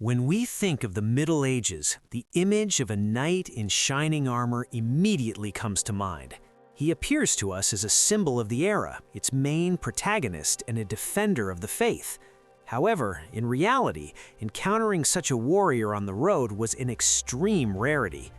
When we think of the Middle Ages, the image of a knight in shining armor immediately comes to mind. He appears to us as a symbol of the era, its main protagonist and a defender of the faith. However, in reality, encountering such a warrior on the road was an extreme rarity.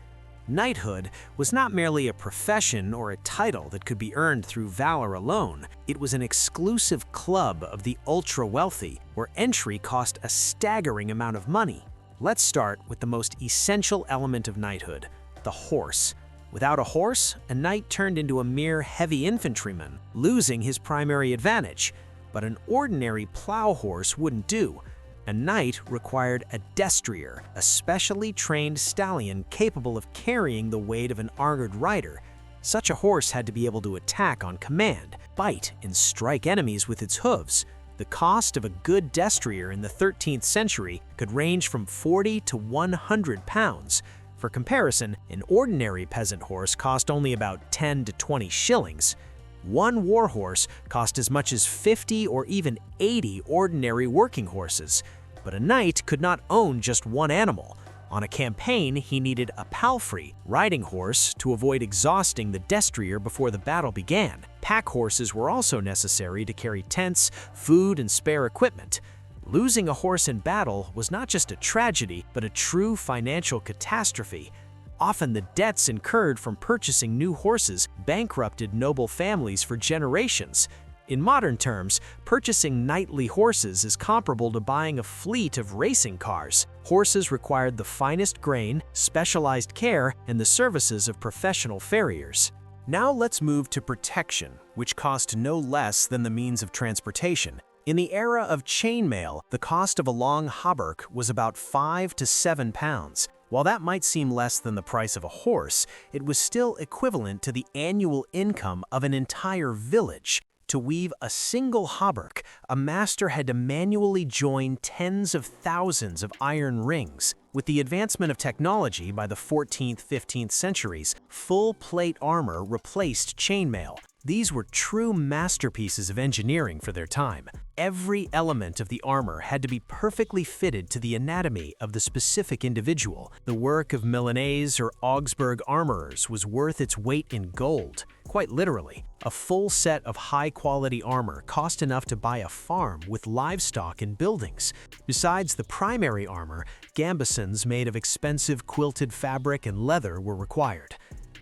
Knighthood was not merely a profession or a title that could be earned through valor alone. It was an exclusive club of the ultra-wealthy, where entry cost a staggering amount of money. Let's start with the most essential element of knighthood, the horse. Without a horse, a knight turned into a mere heavy infantryman, losing his primary advantage. But an ordinary plow horse wouldn't do. A knight required a destrier, a specially trained stallion capable of carrying the weight of an armored rider. Such a horse had to be able to attack on command, bite and strike enemies with its hooves. The cost of a good destrier in the 13th century could range from 40 to 100 pounds. For comparison, an ordinary peasant horse cost only about 10 to 20 shillings. One war horse cost as much as 50 or even 80 ordinary working horses. But a knight could not own just one animal. On a campaign, he needed a palfrey, riding horse, to avoid exhausting the destrier before the battle began. Pack horses were also necessary to carry tents, food, and spare equipment. Losing a horse in battle was not just a tragedy, but a true financial catastrophe. Often the debts incurred from purchasing new horses bankrupted noble families for generations. In modern terms, purchasing knightly horses is comparable to buying a fleet of racing cars. Horses required the finest grain, specialized care, and the services of professional farriers. Now let's move to protection, which cost no less than the means of transportation. In the era of chainmail, the cost of a long hauberk was about 5 to 7 pounds. While that might seem less than the price of a horse, it was still equivalent to the annual income of an entire village. To weave a single hauberk, a master had to manually join tens of thousands of iron rings. With the advancement of technology by the 14th, 15th centuries, full plate armor replaced chainmail. These were true masterpieces of engineering for their time. Every element of the armor had to be perfectly fitted to the anatomy of the specific individual. The work of Milanese or Augsburg armorers was worth its weight in gold. Quite literally, a full set of high-quality armor cost enough to buy a farm with livestock and buildings. Besides the primary armor, gambesons made of expensive quilted fabric and leather were required.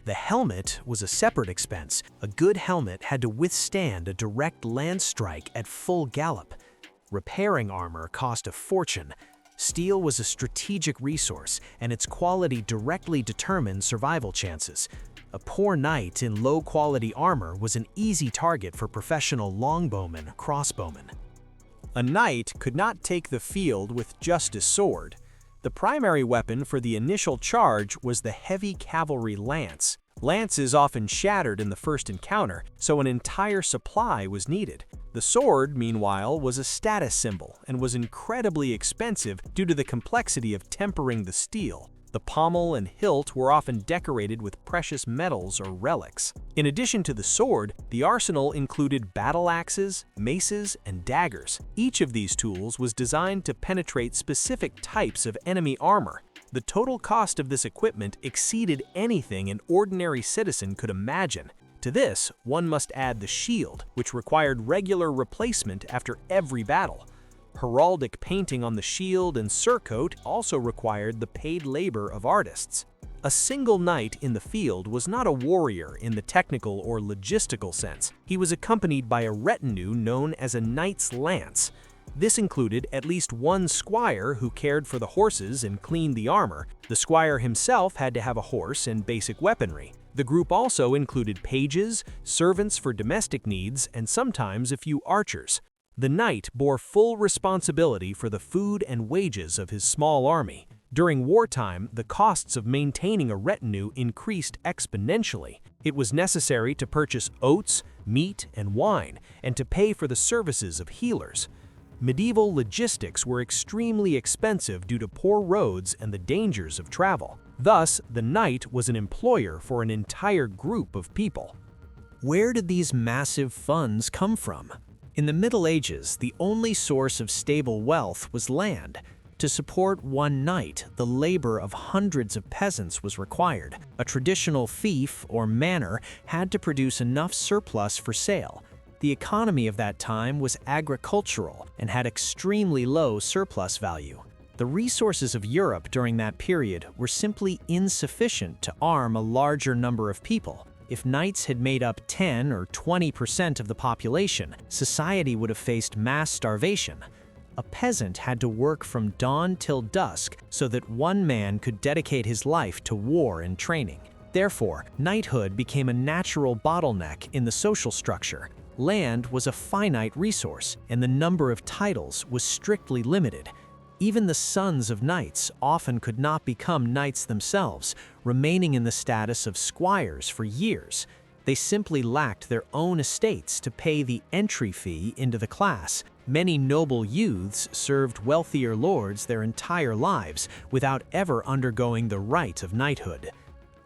The helmet was a separate expense. A good helmet had to withstand a direct land strike at full gallop. Repairing armor cost a fortune. Steel was a strategic resource, and its quality directly determined survival chances. A poor knight in low-quality armor was an easy target for professional longbowmen, crossbowmen. A knight could not take the field with just a sword. The primary weapon for the initial charge was the heavy cavalry lance. Lances often shattered in the first encounter, so an entire supply was needed. The sword, meanwhile, was a status symbol and was incredibly expensive due to the complexity of tempering the steel. The pommel and hilt were often decorated with precious metals or relics. In addition to the sword, the arsenal included battle axes, maces, and daggers. Each of these tools was designed to penetrate specific types of enemy armor. The total cost of this equipment exceeded anything an ordinary citizen could imagine. To this, one must add the shield, which required regular replacement after every battle. Heraldic painting on the shield and surcoat also required the paid labor of artists. A single knight in the field was not a warrior in the technical or logistical sense. He was accompanied by a retinue known as a knight's lance. This included at least one squire who cared for the horses and cleaned the armor. The squire himself had to have a horse and basic weaponry. The group also included pages, servants for domestic needs, and sometimes a few archers. The knight bore full responsibility for the food and wages of his small army. During wartime, the costs of maintaining a retinue increased exponentially. It was necessary to purchase oats, meat, and wine, and to pay for the services of healers. Medieval logistics were extremely expensive due to poor roads and the dangers of travel. Thus, the knight was an employer for an entire group of people. Where did these massive funds come from? In the Middle Ages, the only source of stable wealth was land. To support one knight, the labor of hundreds of peasants was required. A traditional fief, or manor, had to produce enough surplus for sale. The economy of that time was agricultural and had extremely low surplus value. The resources of Europe during that period were simply insufficient to arm a larger number of people. If knights had made up 10 or 20% of the population, society would have faced mass starvation. A peasant had to work from dawn till dusk so that one man could dedicate his life to war and training. Therefore, knighthood became a natural bottleneck in the social structure. Land was a finite resource, and the number of titles was strictly limited. Even the sons of knights often could not become knights themselves, remaining in the status of squires for years. They simply lacked their own estates to pay the entry fee into the class. Many noble youths served wealthier lords their entire lives without ever undergoing the rite of knighthood.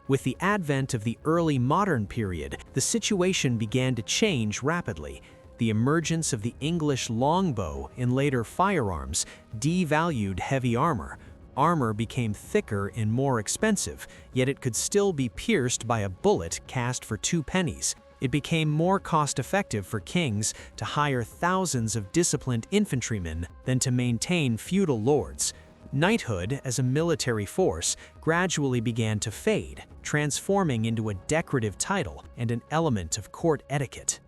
With the advent of the early modern period, the situation began to change rapidly. The emergence of the English longbow and later firearms devalued heavy armor. Armor became thicker and more expensive, yet it could still be pierced by a bullet cast for 2 pennies. It became more cost-effective for kings to hire thousands of disciplined infantrymen than to maintain feudal lords. Knighthood, as a military force, gradually began to fade, transforming into a decorative title and an element of court etiquette.